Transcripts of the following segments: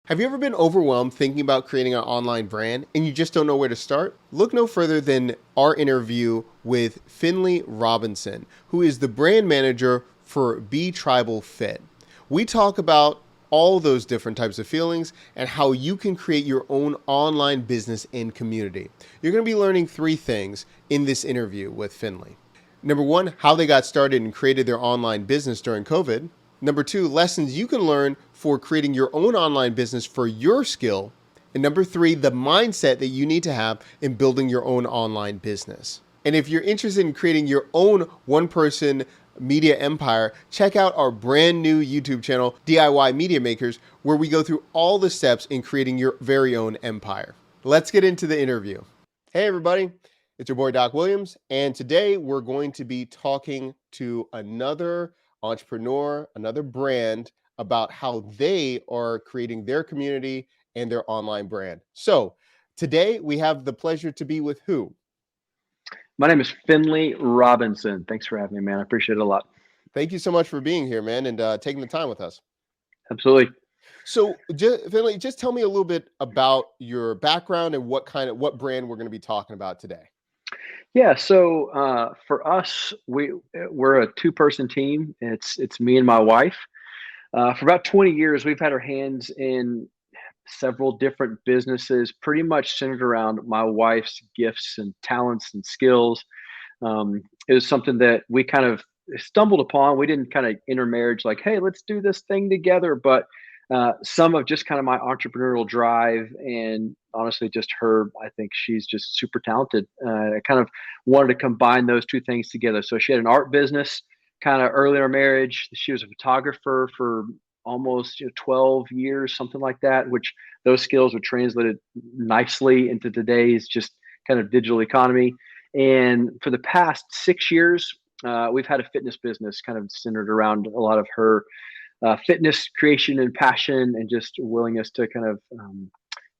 Have you ever been overwhelmed thinking about creating an online brand and you just don't know where to start? Look no further than our interview with Finley Robinson, who is the brand manager for BTRIBALFIT. We talk about all those different types of feelings and how you can create your own online business and community. You're going to be learning three things in this interview with Finley. Number one, how they got started and created their online business during COVID. Number two, lessons you can learn for creating your own online business for your skill. And number three, the mindset that you need to have in building your own online business. And if you're interested in creating your own one-person media empire, check out our brand new YouTube channel, DIY Media Makers, where we go through all the steps in creating your very own empire. Let's get into the interview. Hey, everybody. It's your boy, Doc Williams. And today we're going to be talking to another entrepreneur, another brand about how they are creating their community and their online brand. So today we have the pleasure to be with who? My name is Finley Robinson. Thanks for having me, man. I appreciate it a lot. Thank you so much for being here, man, and taking the time with us. Absolutely. So, Finley, just tell me a little bit about your background and what brand we're going to be talking about today. Yeah. So for us, we're a two-person team. It's me and my wife. For about 20 years, we've had our hands in several different businesses, pretty much centered around my wife's gifts and talents and skills. It was something that we kind of stumbled upon. We didn't kind of intermarriage like, hey, let's do this thing together. But some of just kind of my entrepreneurial drive and honestly, just her, I think she's just super talented. I kind of wanted to combine those two things together. So she had an art business kind of early in our marriage. She was a photographer for almost 12 years, something like that, which those skills were translated nicely into today's just kind of digital economy. And for the past 6 years, we've had a fitness business kind of centered around a lot of her fitness creation and passion, and just willingness to kind of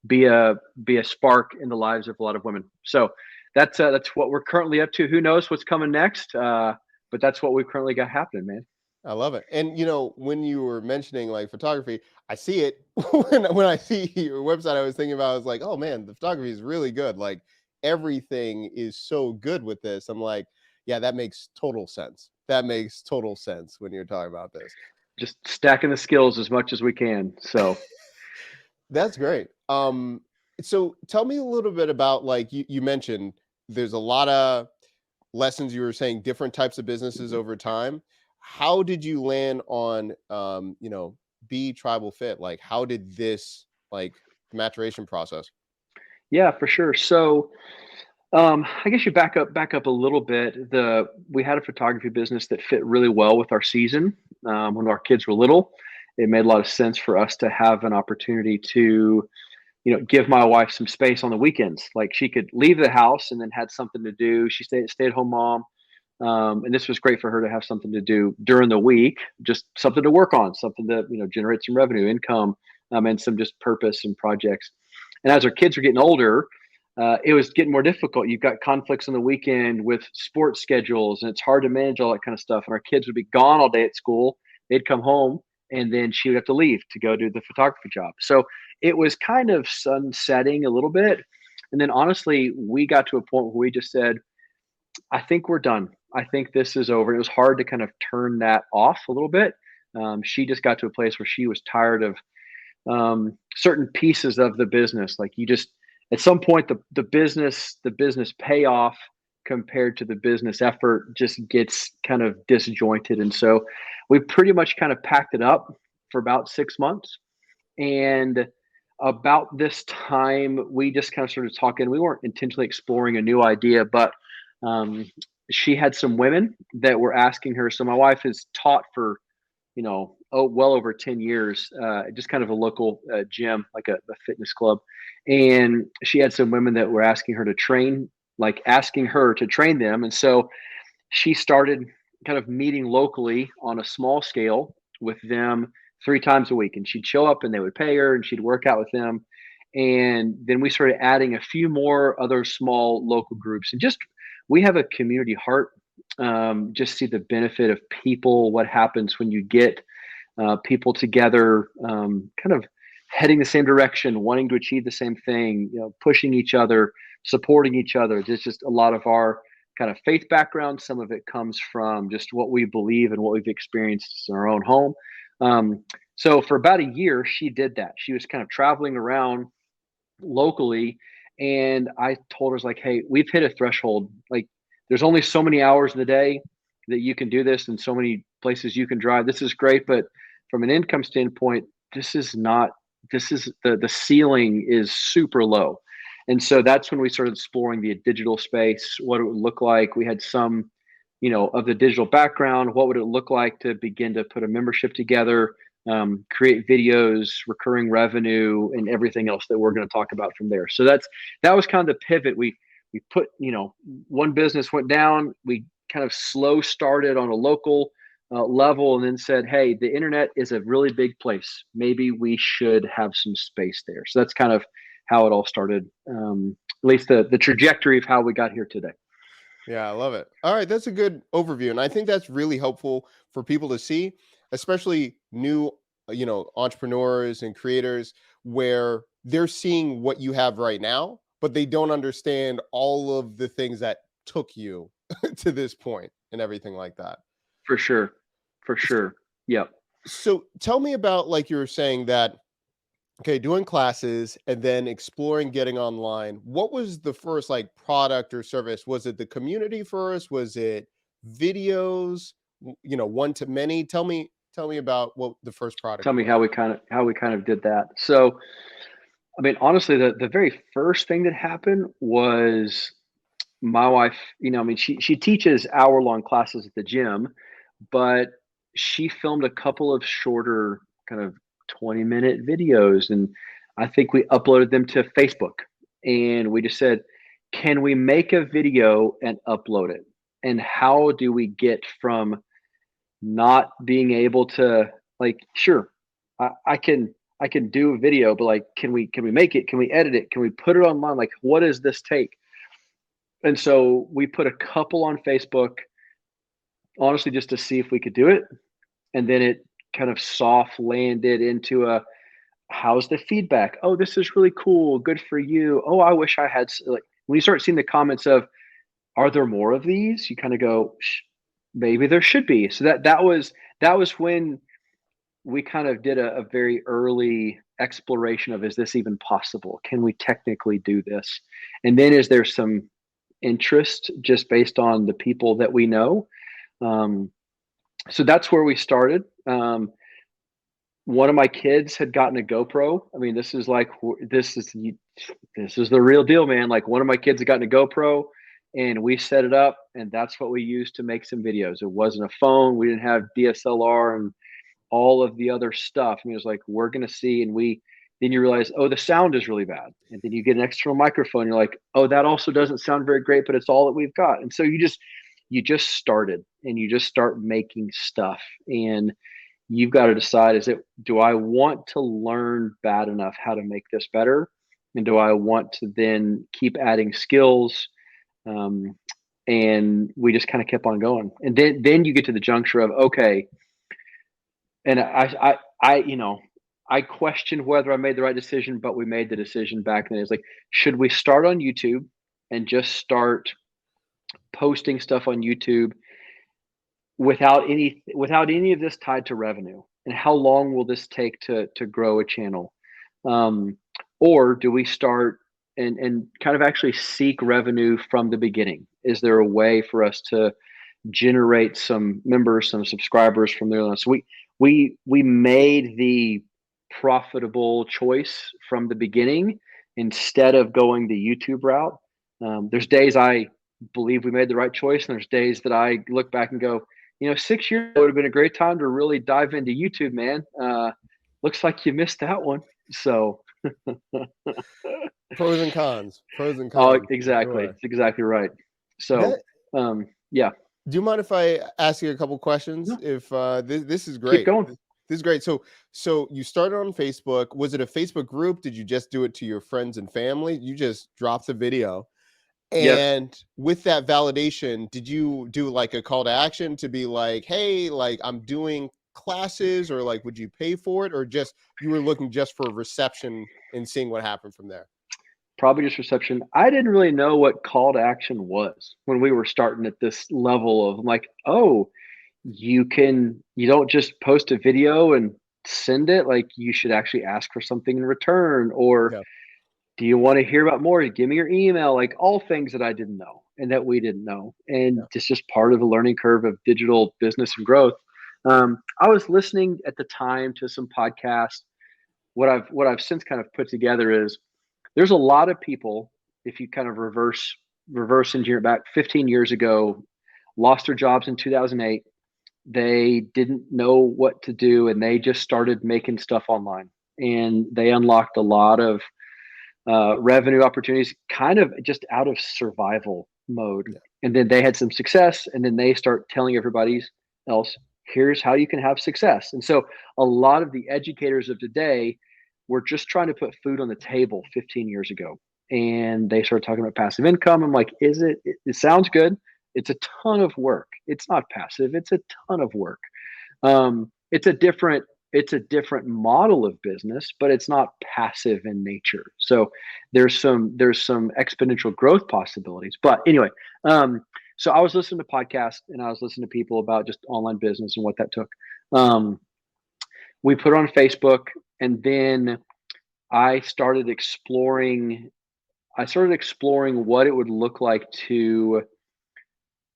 be a spark in the lives of a lot of women. So that's what we're currently up to. Who knows what's coming next? But that's what we've currently got happening, man. I love it. And when you were mentioning like photography, I see it when I see your website. I was thinking about, I was like, oh man, the photography is really good. Like everything is so good with this. I'm like, yeah, that makes total sense. That makes total sense when you're talking about this. Just stacking the skills as much as we can. So That's great. So tell me a little bit about, like you mentioned, there's a lot of lessons. You were saying different types of businesses over time. How did you land on BTRIBALFIT? Like how did this maturation process? yeah, for sure. So I guess you back up a little bit. We had a photography business that fit really well with our season. When our kids were little, it made a lot of sense for us to have an opportunity to, give my wife some space on the weekends. Like she could leave the house and then had something to do. She stay at home mom, and this was great for her to have something to do during the week, just something to work on, something to generate some revenue, income, and some just purpose and projects. And as our kids were getting older, it was getting more difficult. You've got conflicts on the weekend with sports schedules, and it's hard to manage all that kind of stuff. And our kids would be gone all day at school. They'd come home, and then she would have to leave to go do the photography job. So it was kind of sunsetting a little bit. And then honestly, we got to a point where we just said, I think we're done. I think this is over. It was hard to kind of turn that off a little bit. She just got to a place where she was tired of certain pieces of the business. Like you just, at some point, the business payoff compared to the business effort just gets kind of disjointed. And so we pretty much kind of packed it up for about 6 months. And about this time, we just kind of started talking. We weren't intentionally exploring a new idea, but um, she had some women that were asking her. So my wife has taught for well over 10 years, just kind of a local gym, like a fitness club. And she had some women that were asking her to train, like asking her to train them. And so she started kind of meeting locally on a small scale with them 3 times a week. And she'd show up and they would pay her and she'd work out with them. And then we started adding a few more other small local groups. And just, we have a community heart. Just see the benefit of people, what happens when you get people together, kind of heading the same direction, wanting to achieve the same thing, pushing each other, supporting each other. There's just a lot of our kind of faith background. Some of it comes from just what we believe and what we've experienced in our own home. So for about a year, she did that. She was kind of traveling around locally, and I told her, like, hey, we've hit a threshold. Like, there's only so many hours in the day that you can do this and so many places you can drive. This is great, but from an income standpoint, this is the ceiling is super low. And so that's when we started exploring the digital space, what it would look like. We had some, of the digital background. What would it look like to begin to put a membership together, create videos, recurring revenue, and everything else that we're going to talk about from there. So that was kind of the pivot. We put, one business went down. We kind of slow started on a local level, and then said, hey, the internet is a really big place. Maybe we should have some space there. So that's kind of how it all started, at least the trajectory of how we got here today. Yeah, I love it. All right, that's a good overview. And I think that's really helpful for people to see, especially new, entrepreneurs and creators, where they're seeing what you have right now, but they don't understand all of the things that took you to this point and everything like that. For sure. For sure. Yep. So tell me about, like you were saying that, okay, doing classes and then exploring getting online. What was the first like product or service? Was it the community first? Was it videos, one to many? Tell me about what the first product Tell me was. how we kind of did that. So, I mean, honestly, the very first thing that happened was my wife, she teaches hour-long classes at the gym, but she filmed a couple of shorter kind of 20-minute videos, and I think we uploaded them to Facebook, and we just said, can we make a video and upload it? And how do we get from not being able to, like, sure, I can do a video, but like, can we make it? Can we edit it? Can we put it online? Like, what does this take? And so we put a couple on Facebook, honestly, just to see if we could do it. And then it kind of soft landed into how's the feedback? Oh, this is really cool. Good for you. Oh, I wish I had, like, when you start seeing the comments of, are there more of these? You kind of go, maybe there should be. So that was when we kind of did a very early exploration of, is this even possible? Can we technically do this? And then is there some interest just based on the people that we know? So that's where we started. One of my kids had gotten a GoPro. I mean, this is the real deal, man. Like, one of my kids had gotten a GoPro, and we set it up, and that's what we used to make some videos. It wasn't a phone. We didn't have DSLR and all of the other stuff. I mean, it was like, we're going to see. And then you realize, oh, the sound is really bad. And then you get an external microphone. You're like, oh, that also doesn't sound very great, but it's all that we've got. And so you just started, and you just start making stuff, and you've got to decide, do I want to learn bad enough how to make this better? And do I want to then keep adding skills? And we just kind of kept on going. And then you get to the juncture of, okay, and I questioned whether I made the right decision, but we made the decision back then. It's like, should we start on YouTube and just start posting stuff on YouTube without any of this tied to revenue? And how long will this take to grow a channel? Or do we start and kind of actually seek revenue from the beginning? Is there a way for us to generate some members, some subscribers from there? So we made the profitable choice from the beginning instead of going the YouTube route. There's days I believe we made the right choice, and there's days that I look back and go, 6 years would have been a great time to really dive into YouTube, man. Looks like you missed that one. So Pros and cons. Pros and oh, cons. exactly. Sure. It's exactly right. So, yeah. Do you mind if I ask you a couple questions? No, If this is keep great. going. This is great. So you started on Facebook. Was it a Facebook group? Did you just do it to your friends and family? You just dropped the video. Yes. And with that validation, did you do like a call to action to be like, hey, like, I'm doing classes, or like would you pay for it, or just you were looking just for reception and seeing what happened from there? Probably just reception. I didn't really know what call to action was when we were starting at this level of like, oh, you don't just post a video and send it, like you should actually ask for something in return, or Yeah. do you want to hear about more? Give me your email, like all things that I didn't know and that we didn't know. And Yeah. it's just part of the learning curve of digital business and growth. I was listening at the time to some podcasts. What I've since kind of put together is there's a lot of people, if you kind of reverse engineer back 15 years ago, lost their jobs in 2008. They didn't know what to do and they just started making stuff online, and they unlocked a lot of revenue opportunities kind of just out of survival mode. Yeah. And then they had some success, and then they start telling everybody else, here's how you can have success. And so a lot of the educators of today were just trying to put food on the table 15 years ago. And they started talking about passive income. I'm like, it sounds good. It's a ton of work. It's not passive, it's a ton of work. It's a different model of business, but it's not passive in nature. So there's some exponential growth possibilities. But anyway, so I was listening to podcasts and I was listening to people about just online business and what that took. Um, we put it on Facebook, and then I started exploring. I started exploring what it would look like to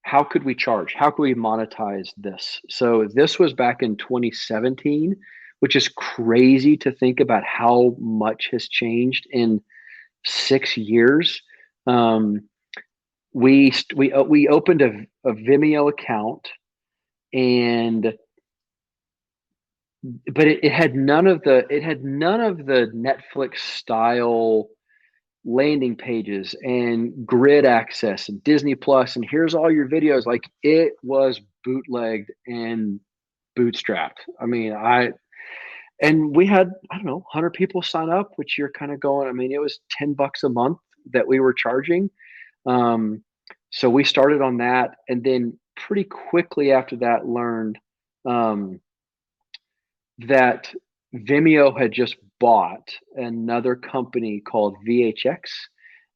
how could we charge? How could we monetize this? So this was back in 2017, which is crazy to think about how much has changed in 6 years. Um, we opened a Vimeo account, and but it had none of the Netflix style landing pages and grid access and Disney Plus and here's all your videos. Like, it was bootlegged and bootstrapped. I mean, and we had, I don't know, 100 people sign up, which you're kind of going, I mean, it was $10 a month that we were charging. Um, so we started on that, and then pretty quickly after that learned um, that Vimeo had just bought another company called VHX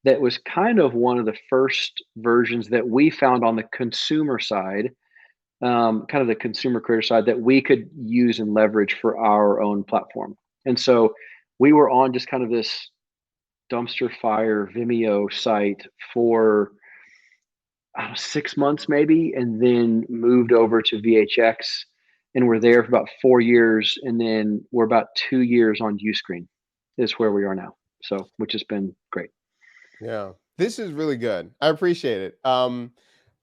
that was kind of one of the first versions that we found on the consumer side, kind of the consumer creator side, that we could use and leverage for our own platform. And so we were on just kind of this dumpster fire Vimeo site for, I don't know, 6 months maybe, and then moved over to VHX, and we're there for about 4 years, and then we're about 2 years on Uscreen is where we are now. So, which has been great. Yeah. This is really good. I appreciate it.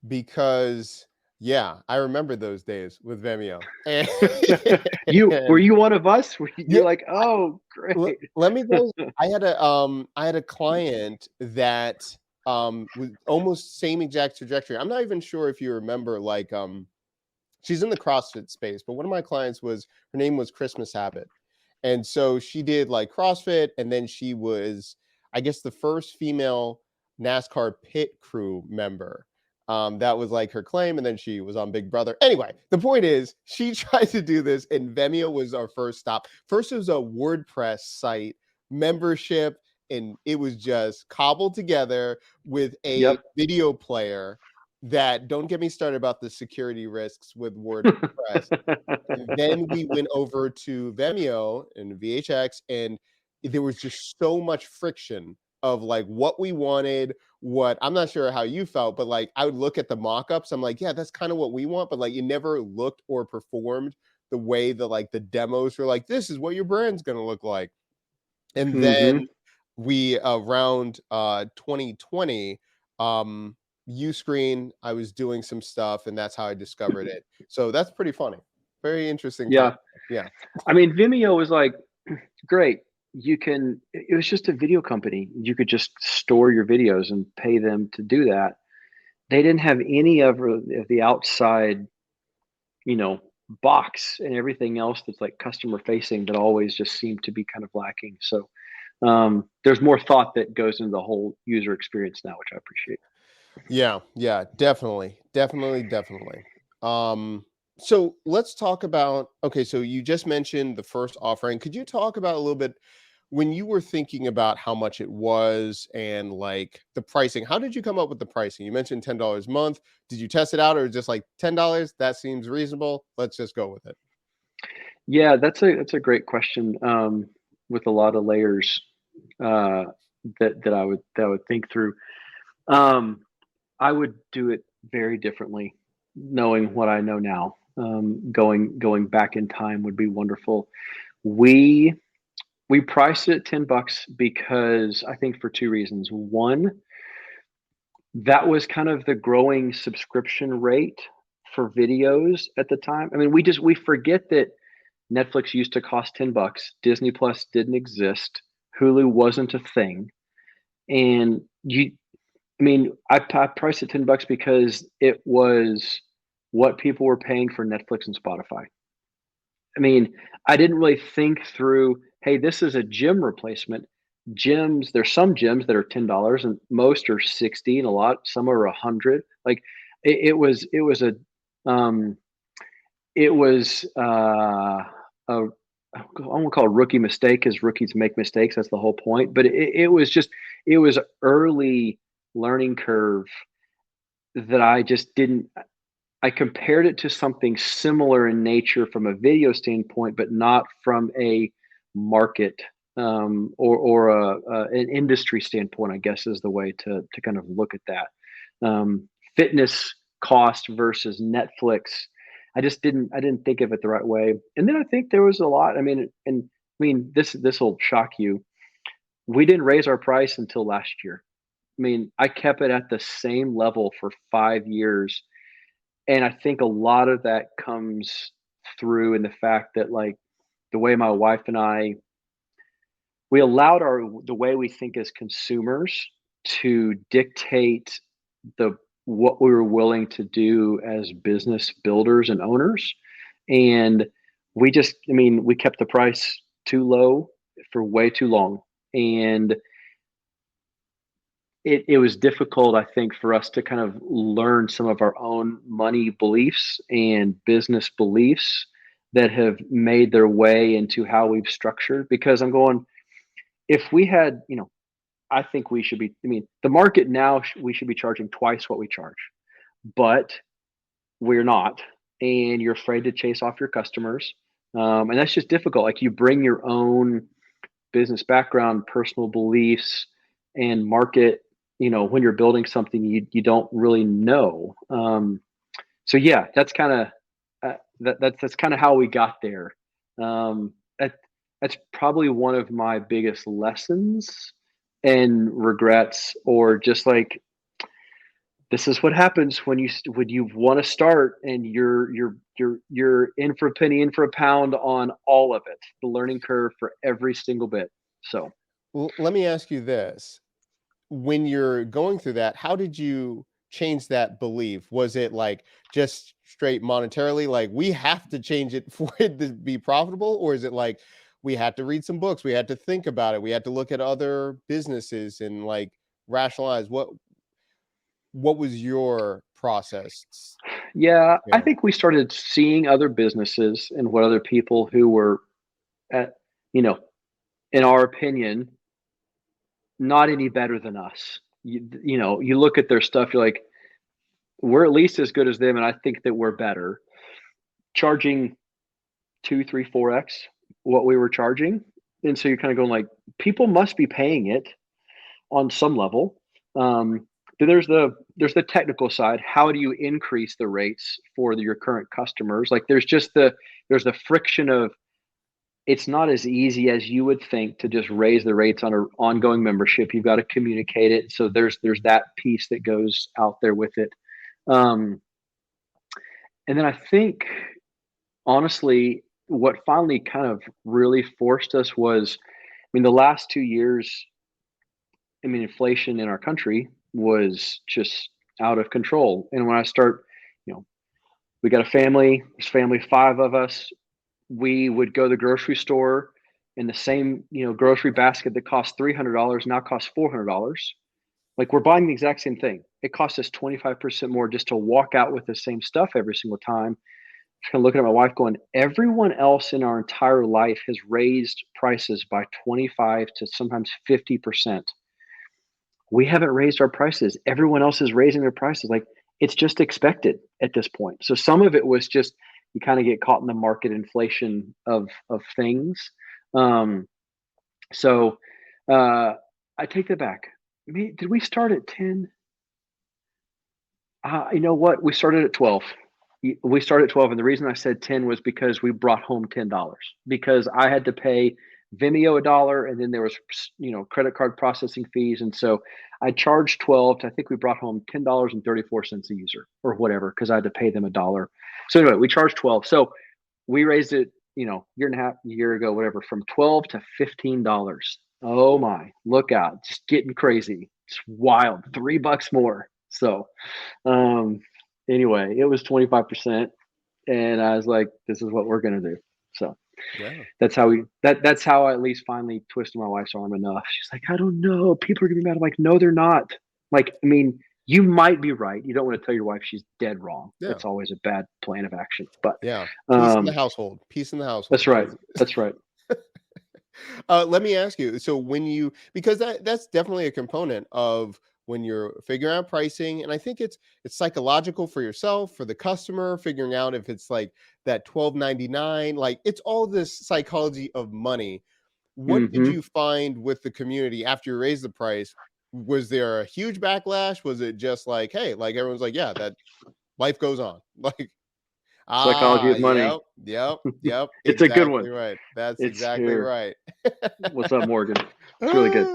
Because yeah, I remember those days with Vimeo. And, You were and you one of us? yeah, You're like, oh, great. let me go. I had a client that was almost same exact trajectory. I'm not even sure if you remember, like she's in the CrossFit space, but one of my clients was, her name was Christmas Habit. And so she did like CrossFit, and then she was, I guess, the first female NASCAR pit crew member. That was like her claim, and then she was on Big Brother. Anyway, the point is, she tried to do this, and Vimeo was our first stop. First, it was a WordPress site membership, and it was just cobbled together with a Yep. video player. That, don't get me started about the security risks with WordPress. And then we went over to Vimeo and VHX, and there was just so much friction of like what we wanted. What, I'm not sure how you felt, but like I would look at the mock-ups, I'm like, yeah, that's kind of what we want, but like it never looked or performed the way that like the demos were like, this is what your brand's going to look like. And hmm then we around 2020, Uscreen, I was doing some stuff, and that's how I discovered it. So that's pretty funny. Very interesting time. Yeah. Yeah. I mean, Vimeo was like, great. It was just a video company. You could just store your videos and pay them to do that. They didn't have any of the outside, you know, box and everything else that's like customer facing that always just seemed to be kind of lacking. So there's more thought that goes into the whole user experience now, which I appreciate. Yeah, yeah, definitely. Definitely, definitely. Um So let's talk about, okay, so you just mentioned the first offering. Could you talk about a little bit when you were thinking about how much it was and like the pricing? How did you come up with the pricing? You mentioned $10 a month. Did you test it out or just like $10? That seems reasonable. Let's just go with it. Yeah, that's a great question, with a lot of layers, uh, that I would think through. Um, I would do it very differently, knowing what I know now. Going back in time would be wonderful. We we priced it at $10 because I think for two reasons. One, that was kind of the growing subscription rate for videos at the time. I mean, we forget that Netflix used to cost $10. Disney Plus didn't exist. Hulu wasn't a thing. And I mean, I priced it $10 because it was what people were paying for Netflix and Spotify. I mean, I didn't really think through, hey, this is a gym replacement. Gyms, there's some gyms that are $10 and most are 60 and a lot, some are 100. Like um it was a I won't call it a rookie mistake because rookies make mistakes. That's the whole point. But it was just it was early learning curve that I just didn't. I compared it to something similar in nature from a video standpoint, but not from a market, or an industry standpoint, I guess is the way to kind of look at that. Fitness cost versus Netflix. I didn't think of it the right way. And then I think there was a lot. I mean, this will shock you. We didn't raise our price until last year. I mean, I kept it at the same level for 5 years, and I think a lot of that comes through in the fact that, like, the way my wife and I we allowed the way we think as consumers to dictate the what we were willing to do as business builders and owners. And we kept the price too low for way too long. And it was difficult, I think, for us to kind of learn some of our own money beliefs and business beliefs that have made their way into how we've structured. Because I'm going, if we had, I think we should be. I mean, the market now, we should be charging twice what we charge, but we're not, and you're afraid to chase off your customers, and that's just difficult. Like, you bring your own business background, personal beliefs, and market. When you're building something you don't really know. So yeah, that's kind of that's kind of how we got there. That that's probably one of my biggest lessons and regrets, or just like, this is what happens when you want to start and you're in for a penny, in for a pound on all of it. The learning curve for every single bit. So Well, let me ask you this. When you're going through that, how did you change that belief? Was it like just straight monetarily, like we have to change it for it to be profitable? Or is it like we had to read some books, we had to think about it, we had to look at other businesses and like rationalize what was your process yeah, I there? think we started seeing other businesses and what other people who were at, you know, in our opinion, not any better than us. You look at their stuff, you're like, we're at least as good as them, and I think that we're better. Charging two, three, 4x what we were charging. And so you're kind of going like, people must be paying it on some level. Then there's the technical side. How do you increase the rates for your current customers? Like, there's the friction of, it's not as easy as you would think to just raise the rates on an ongoing membership. You've got to communicate it. So there's that piece that goes out there with it. Um, and then I think, honestly, what finally kind of really forced us was, I mean, the last 2 years, I mean, inflation in our country was just out of control. And when I start, you know, we got a family, there's family, five of us. We would go to the grocery store, and the same, grocery basket that cost $300 now costs $400. Like, we're buying the exact same thing. It costs us 25% more just to walk out with the same stuff every single time. kind of looking at my wife going, everyone else in our entire life has raised prices by 25 to sometimes 50%. We haven't raised our prices. Everyone else is raising their prices. Like, it's just expected at this point. So some of it was just, you kind of get caught in the market inflation of things. Um, so I take that back. Did we start at 10? You know what? We started at 12. We started at 12, and the reason I said 10 was because we brought home $10 because I had to pay Vimeo $1, and then there was, credit card processing fees, and so I charged 12. I think we brought home $10.34 a user or whatever because I had to pay them $1. So anyway, we charged 12. So we raised it, year and a half, year ago, whatever, from 12 to $15. Oh my, look out. Just getting crazy. It's wild. $3 more. So anyway, it was 25%. And I was like, this is what we're gonna do. So Yeah. that's how I at least finally twisted my wife's arm enough. She's like, I don't know. People are gonna be mad. I'm like, no, they're not. Like, I mean, you might be right. You don't want to tell your wife she's dead wrong. Yeah. That's always a bad plan of action. But Yeah. Peace in the household. Peace in the household. that's right. That's right. Let me ask you. So because that's definitely a component of when you're figuring out pricing, and I think it's psychological for yourself, for the customer, figuring out if it's like that $12.99. Like, it's all this psychology of money. What did Hmm. you find with the community after you raised the price? Was there a huge backlash? Was it just like, hey, like everyone's like, yeah, that life goes on? Like, Psychology of money. yep, yep, yep, It's a good one. exactly right. That's It's exactly here. right. What's up, Morgan? It's really good.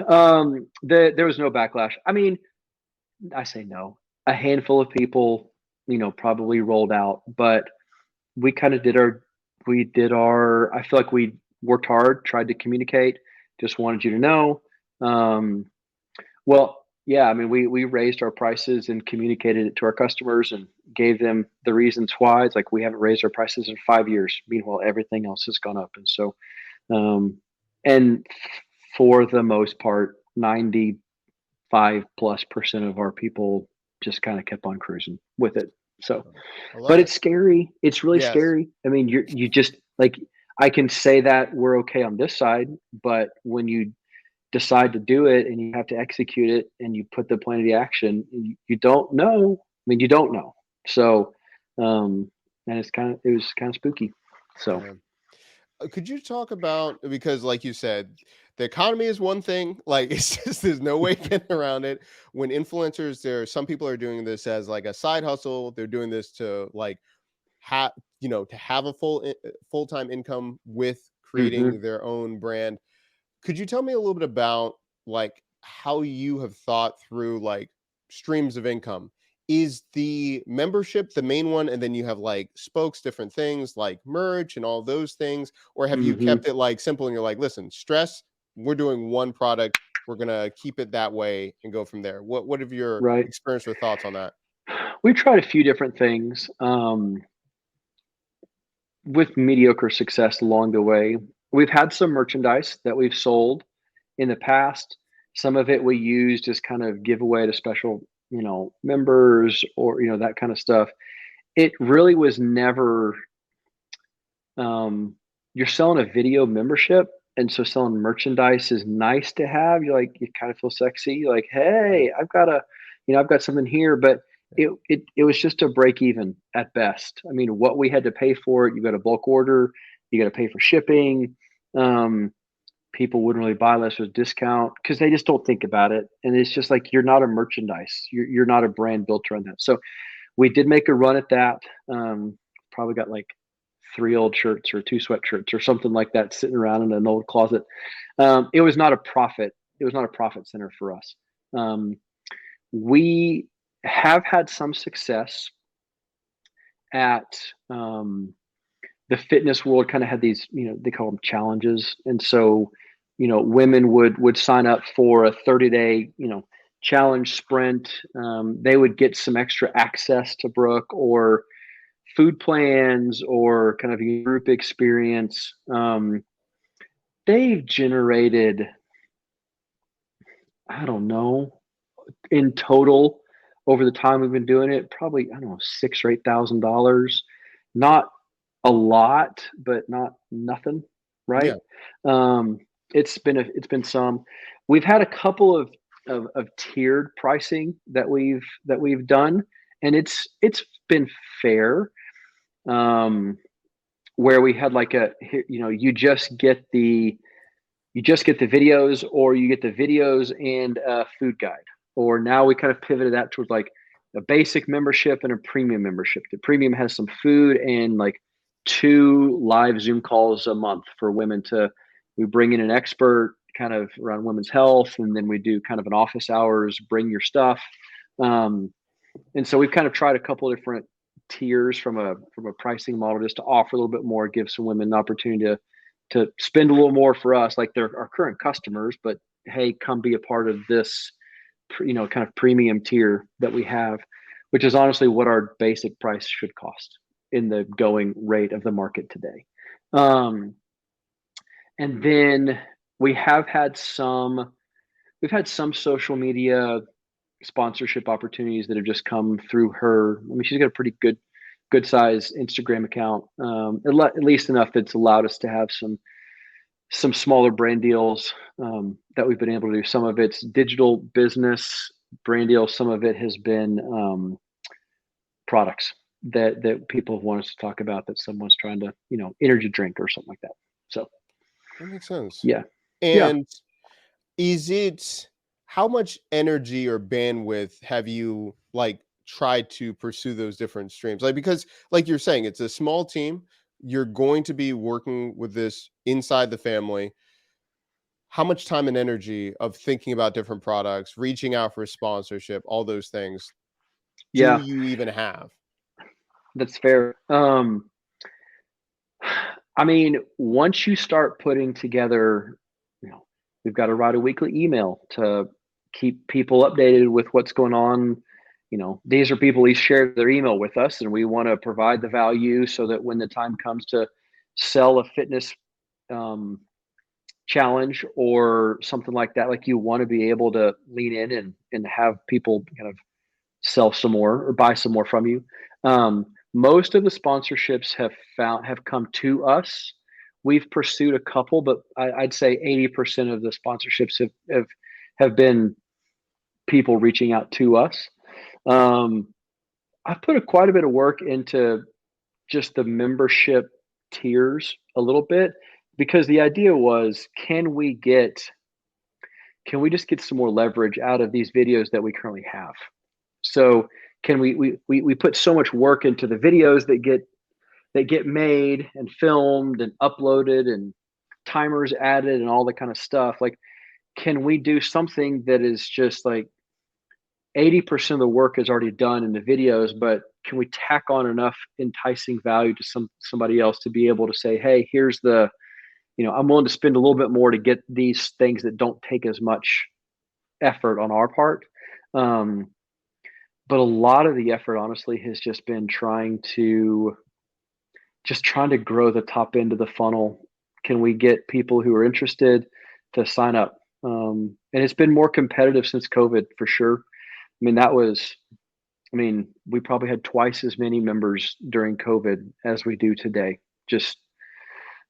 There was no backlash. I mean, I say no. A handful of people, probably rolled out, but we kind of I feel like we worked hard, tried to communicate, just wanted you to know. Um, well, yeah, I mean, we raised our prices and communicated it to our customers and gave them the reasons why. It's like, we haven't raised our prices in 5 years. Meanwhile, everything else has gone up. And so, and for the most part, 95+% of our people just kind of kept on cruising with it. So, I but love it. it's scary. It's really Yes. scary. I mean, you just like, I can say that we're okay on this side, but when you decide to do it and you have to execute it and you put the plan of the action, you don't know. I mean, you don't know. So, and it was kind of spooky. So, Yeah. Could you talk about, because like you said, the economy is one thing, like it's just there's no way getting around it. When influencers, some people are doing this as like a side hustle. They're doing this to like have to have a full-time income with hmm creating their own brand. Could you tell me a little bit about like how you have thought through like streams of income? Is the membership the main one, and then you have like spokes, different things like merch and all those things, or have you hmm kept it like simple and you're like, listen, stress, we're doing one product, we're gonna keep it that way and go from there? What have your right. experience or thoughts on that? We tried a few different things. With mediocre success along the way. We've had some merchandise that we've sold in the past. Some of it we used as kind of giveaway to special, members or, that kind of stuff. It really was never, um, you're selling a video membership. And so selling merchandise is nice to have. You kind of feel sexy. You're like, Mm, hey, I've got something here, but it was just a break even at best. I mean, what we had to pay for it, you got a bulk order, you got to pay for shipping. Um, People wouldn't really buy unless there's a discount because they just don't think about it. And it's just like, you're not a merchandise. You're not a brand built around that. So we did make a run at that. Probably got like 3 old shirts or 2 sweatshirts or something like that sitting around in an old closet. It was not a profit. It was not a profit center for us. Um, we have had some success at the fitness world. Kind of had these, they call them challenges, and so women would sign up for a 30-day challenge sprint. They would get some extra access to Brooke or food plans or kind of a group experience. They've generated, I don't know, in total over the time we've been doing it, probably, I don't know, six or $8,000. Not a lot, but not nothing, right? Yeah. Um, it's been some. We've had a couple of tiered pricing that we've done, and it's been fair. Um, where we had like you just get the videos, or you get the videos and a food guide. Or now we kind of pivoted that towards like a basic membership and a premium membership. The premium has some food and like 2 live Zoom calls a month for women to, we bring in an expert kind of around women's health, and then we do kind of an office hours, bring your stuff. Um, and so we've kind of tried a couple of different tiers from a pricing model, just to offer a little bit more, give some women an opportunity to spend a little more for us, like they're our current customers, but hey, come be a part of this, kind of premium tier that we have, which is honestly what our basic price should cost in the going rate of the market today. Um, and then we have had some, we've had some social media sponsorship opportunities that have just come through her. I mean, she's got a pretty good size Instagram account, at least enough that's allowed us to have some smaller brand deals that we've been able to do. Some of it's digital business brand deals. Some of it has been products that people have wanted us to talk about, that someone's trying to, energy drink or something like that. So That makes sense. yeah, yeah, And is it how much energy or bandwidth have you like tried to pursue those different streams? Like because like you're saying, it's a small team. You're going to be working with this inside the family. How much time and energy of thinking about different products, reaching out for sponsorship, all those things do yeah. you even have? That's fair. I mean, once you start putting together, you know, we've got to write a weekly email to keep people updated with what's going on. These are people who share their email with us, and we want to provide the value so that when the time comes to sell a fitness um, challenge or something like that, like you want to be able to lean in and have people kind of sell some more or buy some more from you. Most of the sponsorships have come to us. We've pursued a couple, but I'd say 80% of the sponsorships have been people reaching out to us. Um, I've put quite a bit of work into just the membership tiers a little bit, because the idea was, can we just get some more leverage out of these videos that we currently have? So can we put so much work into the videos that get made and filmed and uploaded and timers added and all that kind of stuff. Like, can we do something that is just like 80% of the work is already done in the videos, but can we tack on enough enticing value to somebody else to be able to say, hey, here's the, I'm willing to spend a little bit more to get these things that don't take as much effort on our part. But a lot of the effort, honestly, has just been trying to grow the top end of the funnel. Can we get people who are interested to sign up? And it's been more competitive since COVID, for sure. We probably had twice as many members during COVID as we do today, just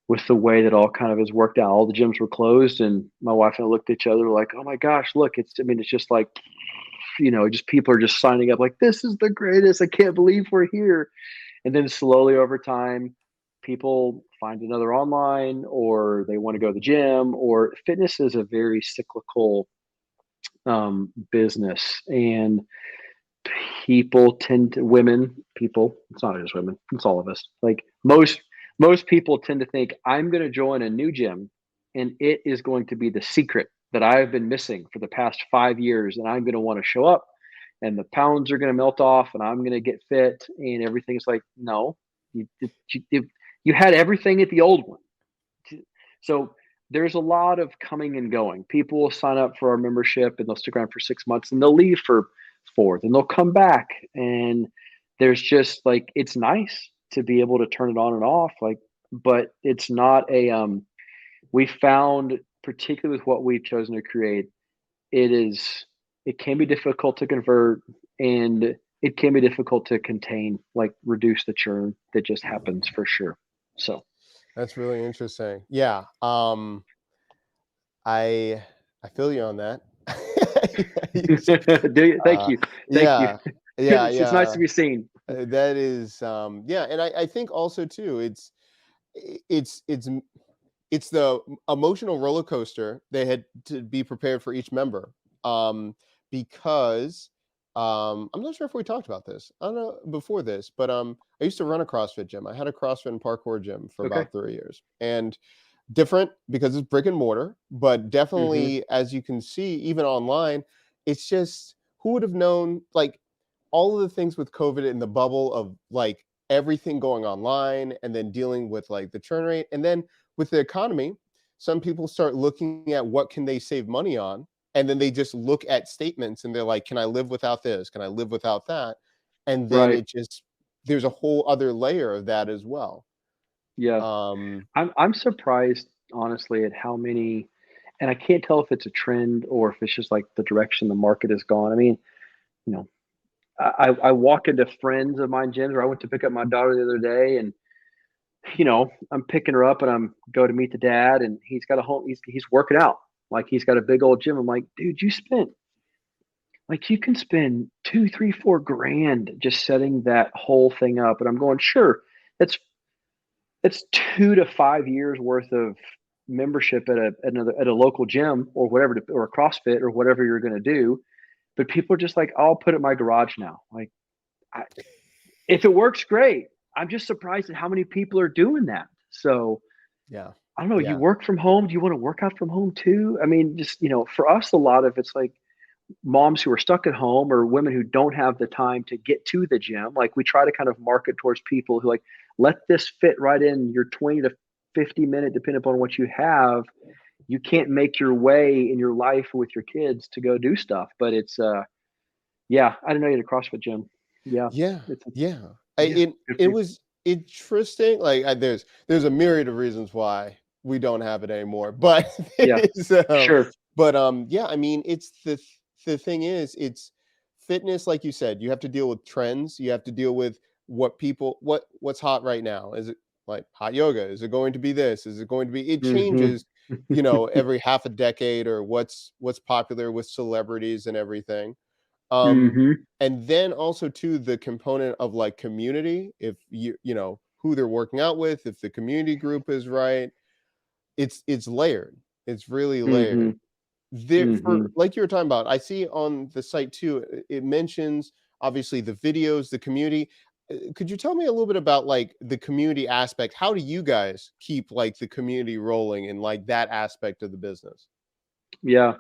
with the way that all kind of has worked out. All the gyms were closed, and my wife and I looked at each other like, oh my gosh, look, it's just like, just people are just signing up like, this is the greatest. I can't believe we're here. And then slowly over time, people find another online, or they want to go to the gym, or fitness is a very cyclical business. And it's not just women, it's all of us. Like most people tend to think, I'm going to join a new gym and it is going to be the secret that I've been missing for the past 5 years. And I'm going to want to show up and the pounds are going to melt off and I'm going to get fit and everything's like, no, you had everything at the old one. So there's a lot of coming and going. People will sign up for our membership and they'll stick around for 6 months and they'll leave for 4, then they'll come back. And there's just like, it's nice to be able to turn it on and off. Like, but it's not we found, particularly with what we've chosen to create, it can be difficult to convert, and it can be difficult to contain, like reduce the churn that just happens for sure. So That's really interesting. Yeah. I I feel you on that. do you? Thank uh, you. Thank you. yeah, yeah, It's nice to yeah. be seen. That is, yeah, and I think also too, it's it's the emotional roller coaster they had to be prepared for each member, um, because I'm not sure if we talked about this. I don't know before this, but I used to run a CrossFit gym. I had a CrossFit and parkour gym for Okay. about 3 years, and different because it's brick and mortar, but Hmm. definitely, as you can see, even online, it's just who would have known, like, all of the things with COVID in the bubble of like everything going online and then dealing with like the churn rate. And then with the economy, some people start looking at what can they save money on. And then they just look at statements and they're like, can I live without this? Can I live without that? And then Right. it just, there's a whole other layer of that as well. Yeah. Um, I'm surprised honestly at how many, and I can't tell if it's a trend or if it's just like the direction the market has gone. I mean, you know, I walk into friends of mine gyms, or I went to pick up my daughter the other day, and I'm picking her up, and I'm go to meet the dad, and he's got a home. He's working out, like he's got a big old gym. I'm like, dude, you can spend 2, 3, 4 grand just setting that whole thing up. And I'm going, sure, that's that's 2 to 5 years worth of membership at a local gym or whatever, or a CrossFit or whatever you're going to do. But people are just like, I'll put it in my garage now. Like, I, if it works, great. I'm just surprised at how many people are doing that. So yeah. I don't know. You Yeah. work from home. Do you want to work out from home too? I mean, just for us, a lot of it's like moms who are stuck at home or women who don't have the time to get to the gym. Like we try to kind of market towards people who like let this fit right in your 20 to 50 minute, depending upon what you have. You can't make your way in your life with your kids to go do stuff, but it's yeah. I didn't know you had a CrossFit gym. Yeah, Yeah, it's yeah. yeah. Good It for you. was interesting. Like there's a myriad of reasons why we don't have it anymore, but Yeah, it's sure. yeah. I mean, it's the thing is, it's fitness. Like you said, you have to deal with trends. You have to deal with what's hot right now. Is it like hot yoga? Is it going to be this? Is it going to be? It Hmm. changes, every half a decade, or what's popular with celebrities and everything. um Hmm. and then also too the component of like community, if who they're working out with, if the community group is right, it's layered, it's really Hmm. layered there. Hmm. For like you were talking about, I see on the site too, it mentions obviously the videos, the community. Could you tell me a little bit about like the community aspect? How do you guys keep like the community rolling and like that aspect of the business? Yeah.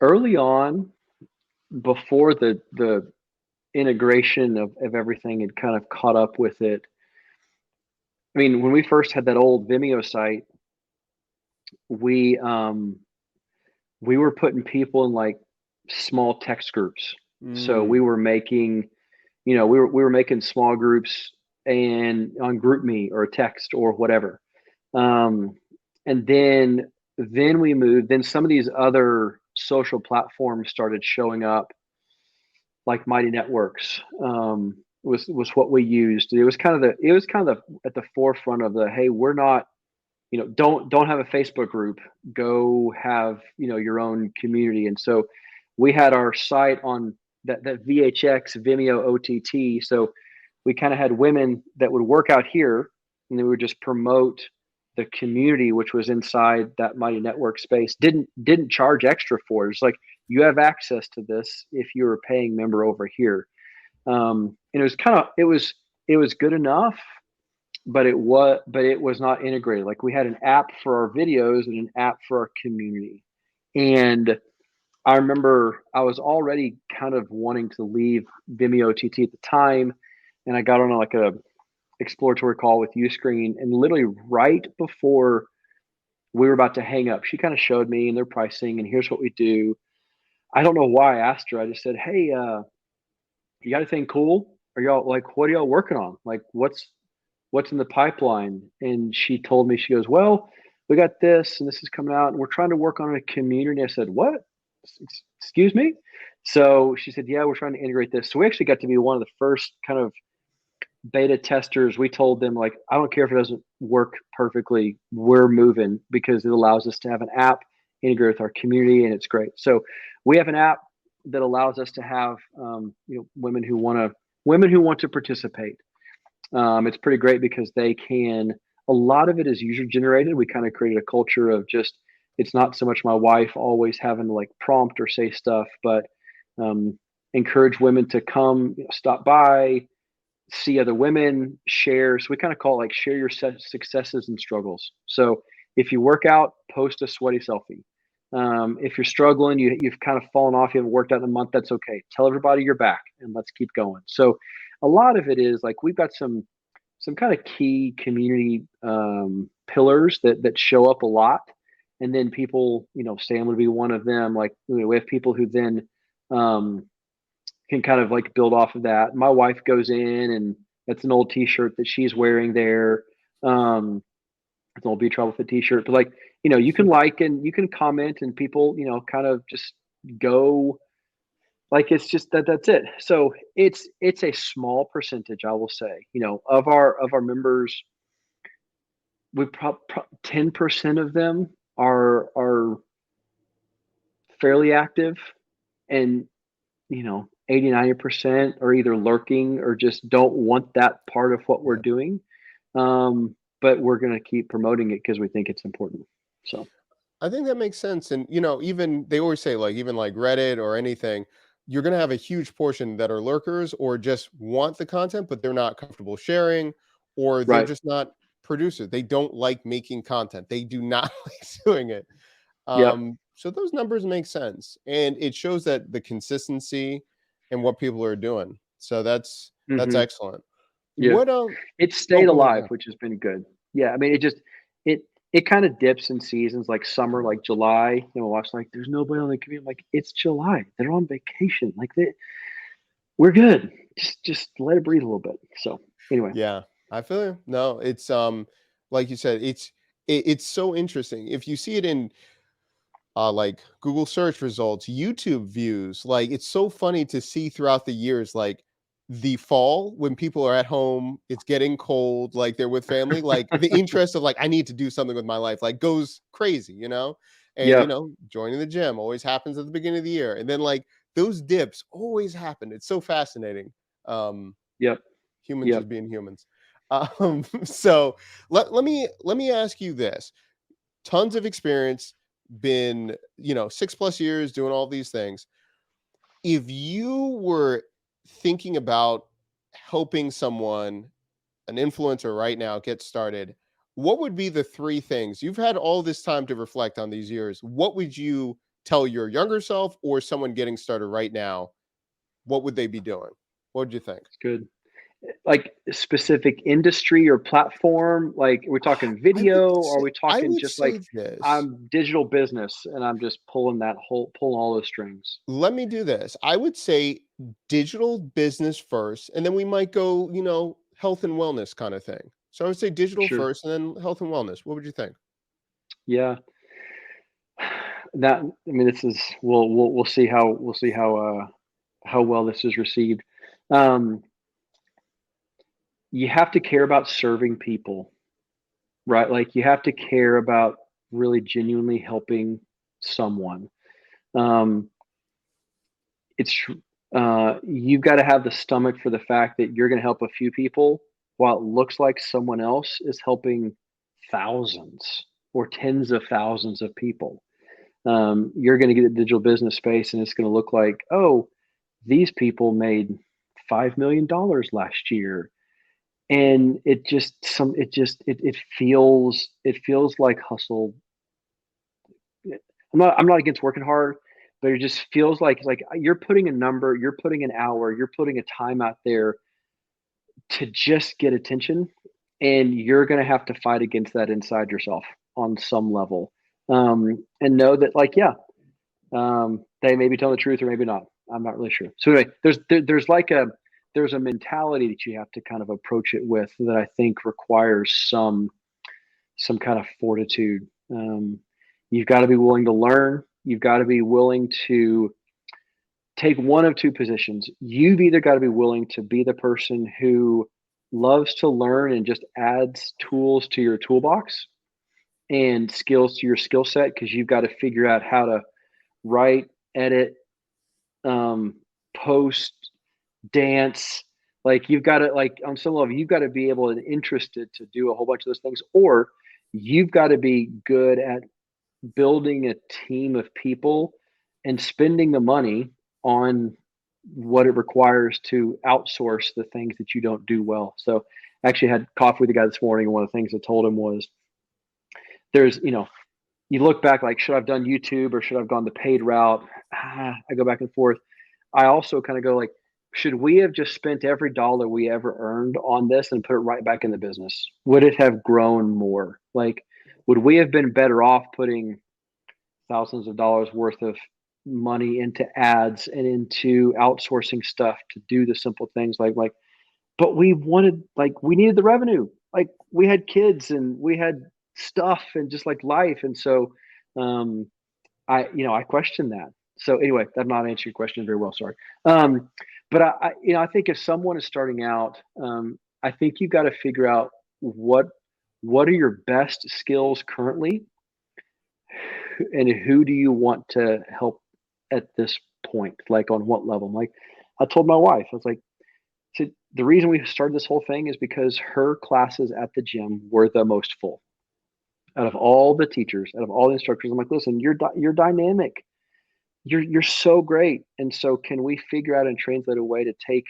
Early on, before the integration of everything had kind of caught up with it. I mean, when we first had that old Vimeo site, we um we were putting people in like small text groups. So we Mm, were making, we were making small groups and on GroupMe or text or whatever. Um and then we moved, then some of these other social platforms started showing up, like Mighty Networks, was what we used. It was kind of at the forefront of the, hey, we're not, don't have a Facebook group, go have, your own community. And so we had our site on that VHX Vimeo OTT. So we kind of had women that would work out here, and they would just promote the community, which was inside that Mighty Network space. Didn't charge extra for it. It's like, you have access to this if you're a paying member over here. And it was good enough, but it was not integrated. Like we had an app for our videos and an app for our community. And I remember I was already kind of wanting to leave Vimeo OTT at the time, and I got on like a exploratory call with Uscreen, and literally right before we were about to hang up, she kind of showed me and their pricing, and here's what we do. I don't know why I asked her. I just said, "Hey, you got anything cool? Are y'all like, what are y'all working on? Like, what's in the pipeline?" And she told me, she goes, "Well, we got this and this is coming out, and we're trying to work on a community." I said, "What? Excuse me?" So she said, yeah, we're trying to integrate this. So we actually got to be one of the first kind of beta testers. We told them, like, I don't care if it doesn't work perfectly, we're moving, because it allows us to have an app integrate with our community, and it's great. So we have an app that allows us to have women who want to participate. It's pretty great because they can. A lot of it is user generated. We kind of created a culture of just, it's not so much my wife always having to like prompt or say stuff, but encourage women to come, stop by, see other women, share. So we kind of call it like share your successes and struggles. So if you work out, post a sweaty selfie. If you're struggling, you've kind of fallen off, you haven't worked out in a month, that's okay. Tell everybody you're back and let's keep going. So a lot of it is like, we've got some kind of key community pillars that show up a lot. And then people, Sam would be one of them. Like, we have people who then can kind of like build off of that. My wife goes in, and that's an old t-shirt that she's wearing there. It's an old BTRIBALFIT t-shirt, but like, you can like, and you can comment, and people, kind of just go, like, it's just that's it. So it's a small percentage, I will say, of our members, we 10% of them are fairly active, and 80, 90% are either lurking or just don't want that part of what we're doing. But we're going to keep promoting it because we think it's important. So I think that makes sense. And, even they always say, like, even like Reddit or anything, you're going to have a huge portion that are lurkers or just want the content, but they're not comfortable sharing, or they're right. just not producers. They don't like making content. They do not like doing it. Yep. So those numbers make sense. And it shows that the consistency and what people are doing. So that's hmm excellent. Yeah. What It oh, stayed go alive, ahead. which has been good. Yeah. I mean, it kind of dips in seasons, like summer, like July. My wife's like, there's nobody on the community. I'm like, it's July. They're on vacation. Like, we're good. Just let it breathe a little bit. So anyway, Yeah, I feel you. No, it's like you said, it's so interesting. If you see it in like Google search results, YouTube views, like it's so funny to see throughout the years, like the fall when people are at home, it's getting cold, like they're with family, like the interest of like I need to do something with my life, like goes crazy. And yeah, joining the gym always happens at the beginning of the year, and then like those dips always happen. It's so fascinating. Um, yep, Humans yep. just being humans. So let me ask you this: tons of experience, been 6+ years doing all these things. If you were thinking about helping someone, an influencer right now, get started, what would be the three things you've had all this time to reflect on these years? What would you tell your younger self or someone getting started right now? What would they be doing? What would you think? It's good. Like specific industry or platform? Like, we're talking I would video, or are say we I talking would just like, say this. I'm digital business and I'm just pulling all those strings? Let me do this. I would say digital business first, and then we might go, health and wellness kind of thing. So I would say digital Sure. first and then health and wellness. What would you think? Yeah. That, I mean, this is, we'll see how well this is received. Um, you have to care about serving people, right? Like, you have to care about really genuinely helping someone. Um, it's You've got to have the stomach for the fact that you're going to help a few people while it looks like someone else is helping thousands or tens of thousands of people. You're going to get a digital business space, and it's going to look like, oh, these people made $5 million last year, and it feels like hustle. I'm not against working hard, but it just feels like you're putting a number, you're putting an hour, you're putting a time out there to just get attention, and you're going to have to fight against that inside yourself on some level, and know that, like, yeah, they may be telling the truth or maybe not. I'm not really sure. So anyway, there's a mentality that you have to kind of approach it with that I think requires some kind of fortitude. You've got to be willing to learn. You've got to be willing to take one of two positions. You've either got to be willing to be the person who loves to learn and just adds tools to your toolbox and skills to your skill set, because you've got to figure out how to write, edit, post, dance. Like you've got to, like on some level, you've got to be able and interested to do a whole bunch of those things, or you've got to be good at building a team of people and spending the money on what it requires to outsource the things that you don't do well. So I actually had coffee with the guy this morning, and one of the things I told him was, there's, you look back, like, should I have done YouTube or should I have gone the paid route? I go back and forth. I also kind of go like, should we have just spent every dollar we ever earned on this and put it right back in the business? Would it have grown more? Like, would we have been better off putting thousands of dollars worth of money into ads and into outsourcing stuff to do the simple things but we needed the revenue. Like, we had kids and we had stuff and just like life. And so, I question that. So anyway, I'm not answering your question very well. Sorry. But I think if someone is starting out, I think you've got to figure out what are your best skills currently, and who do you want to help at this point? Like, on what level? Like, I told my wife, I was like, so the reason we started this whole thing is because her classes at the gym were the most full out of all the teachers, out of all the instructors. I'm like, listen, you're dynamic. You're so great. And so can we figure out and translate a way to take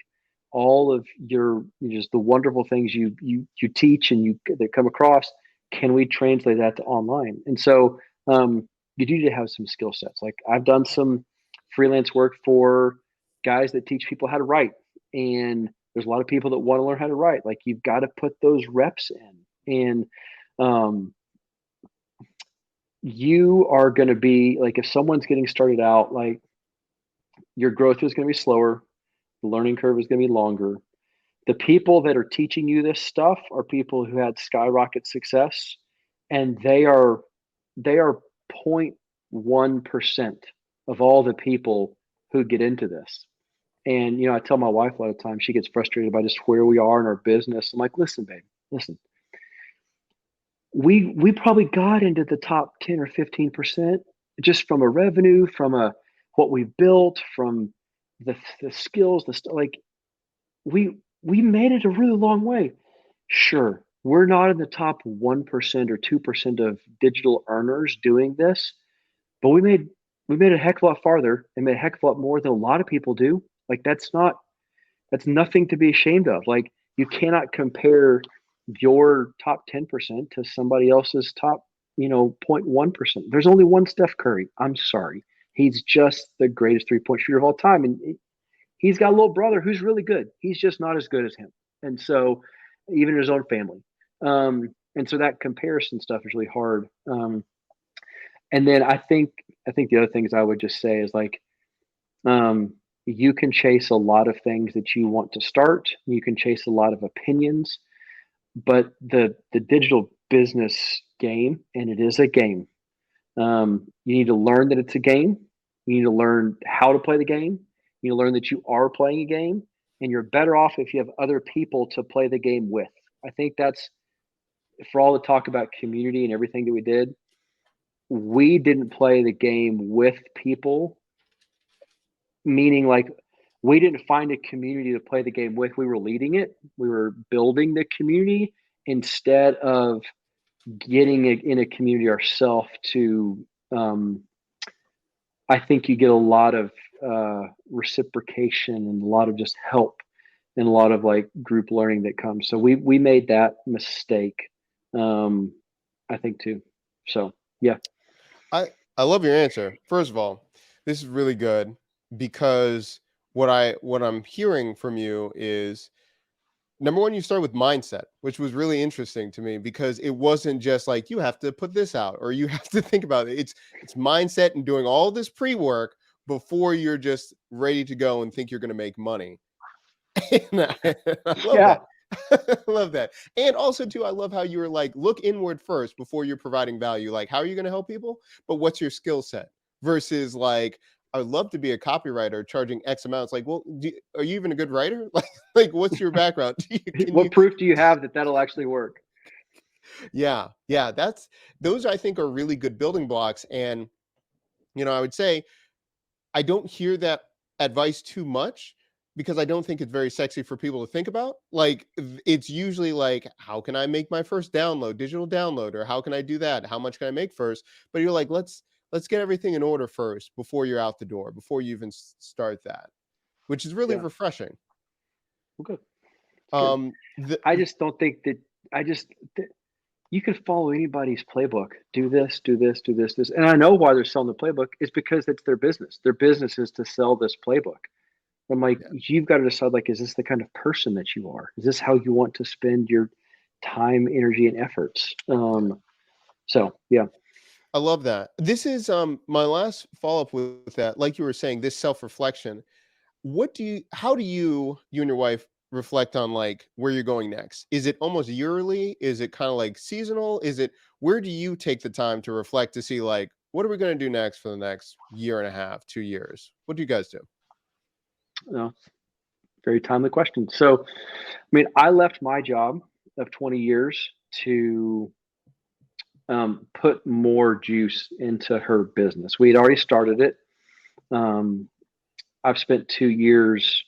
all of your, just the wonderful things you teach and that come across, can we translate that to online? And so you need to have some skill sets. Like, I've done some freelance work for guys that teach people how to write, and there's a lot of people that want to learn how to write. Like, you've got to put those reps in. And you are going to be like, if someone's getting started out, like, your growth is going to be slower. The learning curve is going to be longer. The people that are teaching you this stuff are people who had skyrocket success, and they are 0.1% of all the people who get into this. And, I tell my wife a lot of times, she gets frustrated by just where we are in our business. I'm like, listen, babe, listen. We probably got into the top 10 or 15% just from a revenue, from what we built, from the skills, like, we made it a really long way. Sure, we're not in the top 1% or 2% of digital earners doing this, but we made a heck of a lot farther and made a heck of a lot more than a lot of people do. Like, that's nothing to be ashamed of. Like, you cannot compare your top 10% to somebody else's top, 0.1%. There's only one Steph Curry. I'm sorry. He's just the greatest 3-point shooter of all time. And he's got a little brother who's really good. He's just not as good as him. And so, even in his own family. And so that comparison stuff is really hard. And then I think the other things I would just say is, like, you can chase a lot of things that you want to start. You can chase a lot of opinions, but the digital business game, and it is a game. You need to learn that it's a game. You need to learn how to play the game. You need to learn that you are playing a game, and you're better off if you have other people to play the game with. I think that's, for all the talk about community and everything that we did, we didn't play the game with people, meaning, like, we didn't find a community to play the game with. We were leading it. We were building the community instead of getting in a community ourselves to, I think you get a lot of reciprocation and a lot of just help and a lot of, like, group learning that comes. So we made that mistake, I think, too. So, yeah. I love your answer. First of all, this is really good, because what I'm hearing from you is, number one, you start with mindset, which was really interesting to me, because it wasn't just like, you have to put this out or you have to think about it. It's mindset and doing all this pre-work before you're just ready to go and think you're going to make money. And I love Yeah. that. I love that. And also, too, I love how you were like, look inward first before you're providing value. Like, how are you going to help people? But what's your skill set? Versus, like, I would love to be a copywriter charging X amount. It's like, well, are you even a good writer? Like what's your background? Can you? What proof do you have that that'll actually work? Yeah, yeah. Those I think are really good building blocks. And I would say I don't hear that advice too much because I don't think it's very sexy for people to think about. Like it's usually like, how can I make my first download, digital download, or how can I do that? How much can I make first? But you're like, let's get everything in order first before you're out the door, before you even start that, which is really Yeah. refreshing. Well, good. It's good. Um, the, I just don't think that I just th- you can follow anybody's playbook. Do this, do this, do this, this. And I know why they're selling the playbook is because it's their business. Their business is to sell this playbook. I'm like, yeah, you've got to decide, like, is this the kind of person that you are? Is this how you want to spend your time, energy, and efforts? yeah. So yeah. I love that. This is my last follow up with that. Like you were saying, this self reflection. How do you and your wife reflect on like where you're going next? Is it almost yearly? Is it kind of like seasonal? Where do you take the time to reflect to see like, what are we going to do next for the next year and a half, 2 years? What do you guys do? uh, Very timely question. So, I mean, I left my job of 20 years to put more juice into her business. We had already started it. Um, I've spent 2 years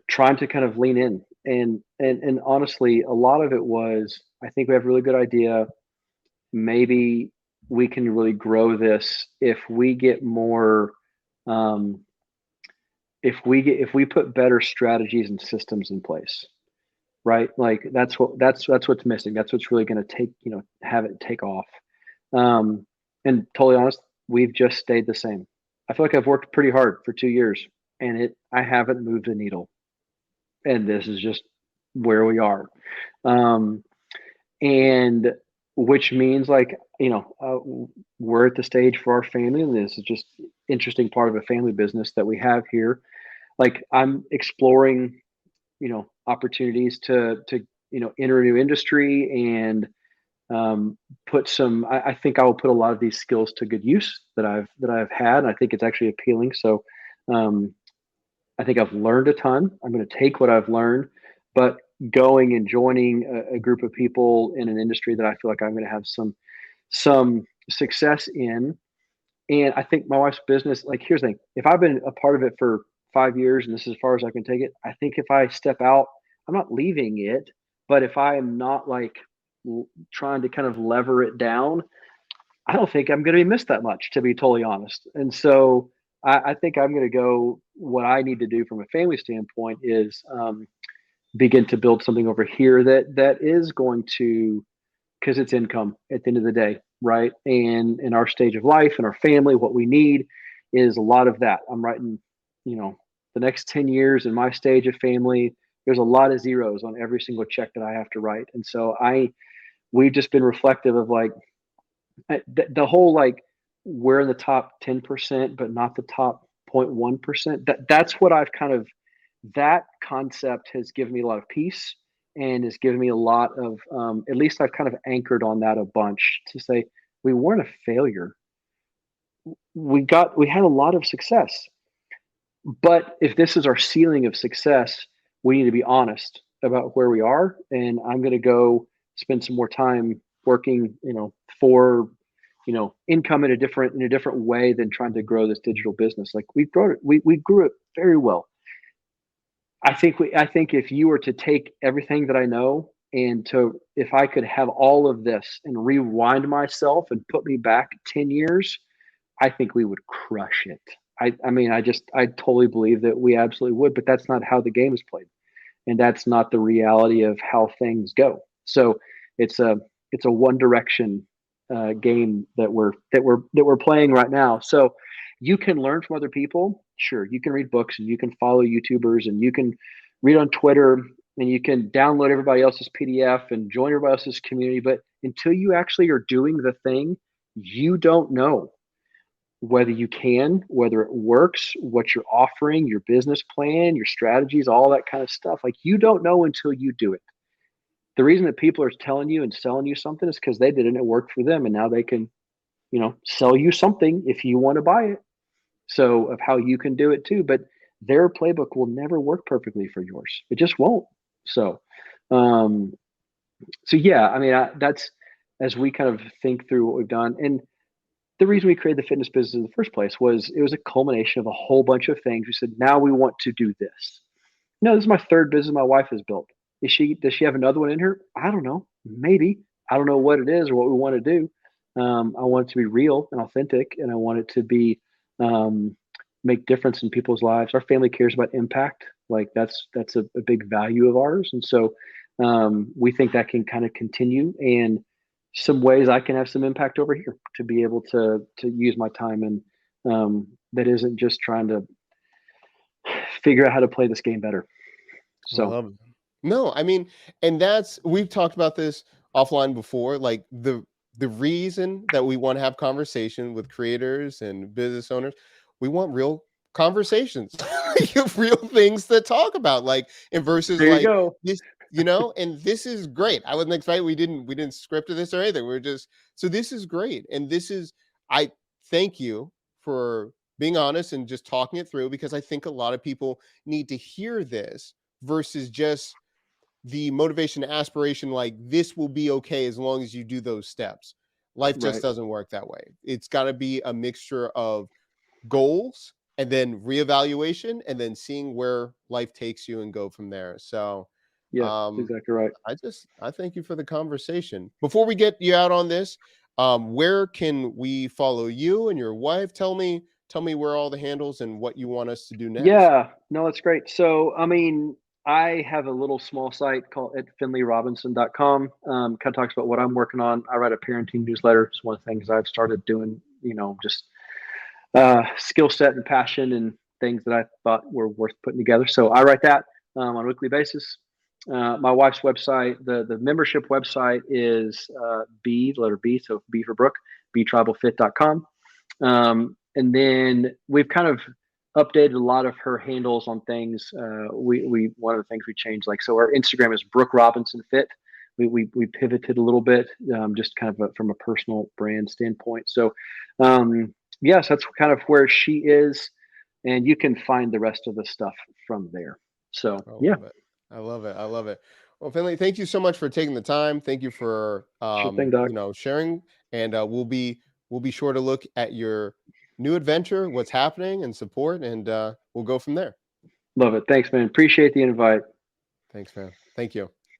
trying to kind of lean in, and honestly, a lot of it was I think we have a really good idea. Maybe we can really grow this if we get more. Um, if we put better strategies and systems in place, right? Like that's what's missing. That's what's really going to take have it take off. Um, and totally honest, we've just stayed the same. I feel like I've worked pretty hard for 2 years, and I haven't moved the needle. And this is just where we are. Um, and which means like we're at the stage for our family, and this is just interesting part of a family business that we have here. Like I'm exploring opportunities to enter a new industry and put some I think I will put a lot of these skills to good use that I've had, and I think it's actually appealing. So um, I think I've learned a ton. I'm going to take what I've learned, but going and joining a group of people in an industry that I feel like I'm going to have some success in. And I think my wife's business, like here's the thing, if I've been a part of it for 5 years and this is as far as I can take it, I think if I step out, I'm not leaving it, but if I am not like trying to kind of lever it down, I don't think I'm going to be missed that much, to be totally honest. And so I think I'm going to go. What I need to do from a family standpoint is begin to build something over here that is going to, because it's income at the end of the day, right? And in our stage of life and our family, what we need is a lot of that. I'm writing, the next 10 years in my stage of family, there's a lot of zeros on every single check that I have to write. And so we've just been reflective of like the whole like we're in the top 10%, but not the top 0.1%. That's what I've kind of that concept has given me a lot of peace and has given me a lot of at least I've kind of anchored on that a bunch to say we weren't a failure. We had a lot of success. But if this is our ceiling of success, we need to be honest about where we are. And I'm going to go spend some more time working, for, income in a different way than trying to grow this digital business. Like we've grown it, we grew it very well. I think if you were to take everything that I know if I could have all of this and rewind myself and put me back 10 years, I think we would crush it. I mean, I totally believe that we absolutely would, but that's not how the game is played. And that's not the reality of how things go. So it's a one direction game that we're playing right now. So you can learn from other people. Sure, you can read books and you can follow YouTubers and you can read on Twitter and you can download everybody else's PDF and join everybody else's community. But until you actually are doing the thing, you don't know whether you can, whether it works, what you're offering, your business plan, your strategies, all that kind of stuff. Like you don't know until you do it. The reason that people are telling you and selling you something is because they did it and it worked for them. And now they can, sell you something if you want to buy it. so of how you can do it too. But their playbook will never work perfectly for yours. It just won't. So, um, so yeah, I mean, that's as we kind of think through what we've done. And the reason we created the fitness business in the first place was it was a culmination of a whole bunch of things. We said, now we want to do this. No, this is my third business my wife has built. Does she have another one in her? I don't know. Maybe. I don't know what it is or what we want to do. I want it to be real and authentic, and I want it to be um, make difference in people's lives. Our family cares about impact. Like that's a big value of ours, and so we think that can kind of continue. And some ways I can have some impact over here to be able to use my time, and that isn't just trying to figure out how to play this game better. I So love it. No, I mean, and we've talked about this offline before. Like the reason that we want to have conversation with creators and business owners, we want real conversations, real things to talk about. Like, and versus there you like go. this, and this is great. I wasn't expecting, we didn't script this or anything. We're just, so this is great. And I thank you for being honest and just talking it through, because I think a lot of people need to hear this versus just the motivation aspiration, like this will be okay as long as you do those steps. Life just Right. doesn't work that way. It's got to be a mixture of goals and then reevaluation and then seeing where life takes you and go from there. So Yeah, um exactly right. I thank you for the conversation. Before we get you out on this, where can we follow you and your wife? Tell me where all the handles and what you want us to do next. Yeah, no, that's great. So, I mean, I have a little small site called at finleyrobinson.com. Kind of talks about what I'm working on. I write a parenting newsletter. It's one of the things I've started doing, just skill set and passion and things that I thought were worth putting together. So I write that on a weekly basis. My wife's website, the membership website is the letter B, so B for Brooke, BTRIBALFIT.com. And then we've kind of updated a lot of her handles on things. We one of the things we changed, like, so our Instagram is Brooke Robinson Fit. We pivoted a little bit, just kind of from a personal brand standpoint. So yes, that's kind of where she is, and you can find the rest of the stuff from there. So I yeah, love it. I love it. I love it. Well, Finley, thank you so much for taking the time. Thank you for sure thing, Doc. sharing. And we'll be sure to look at your new adventure, what's happening, and support, and we'll go from there. Love it. Thanks, man. Appreciate the invite. Thanks, man. Thank you.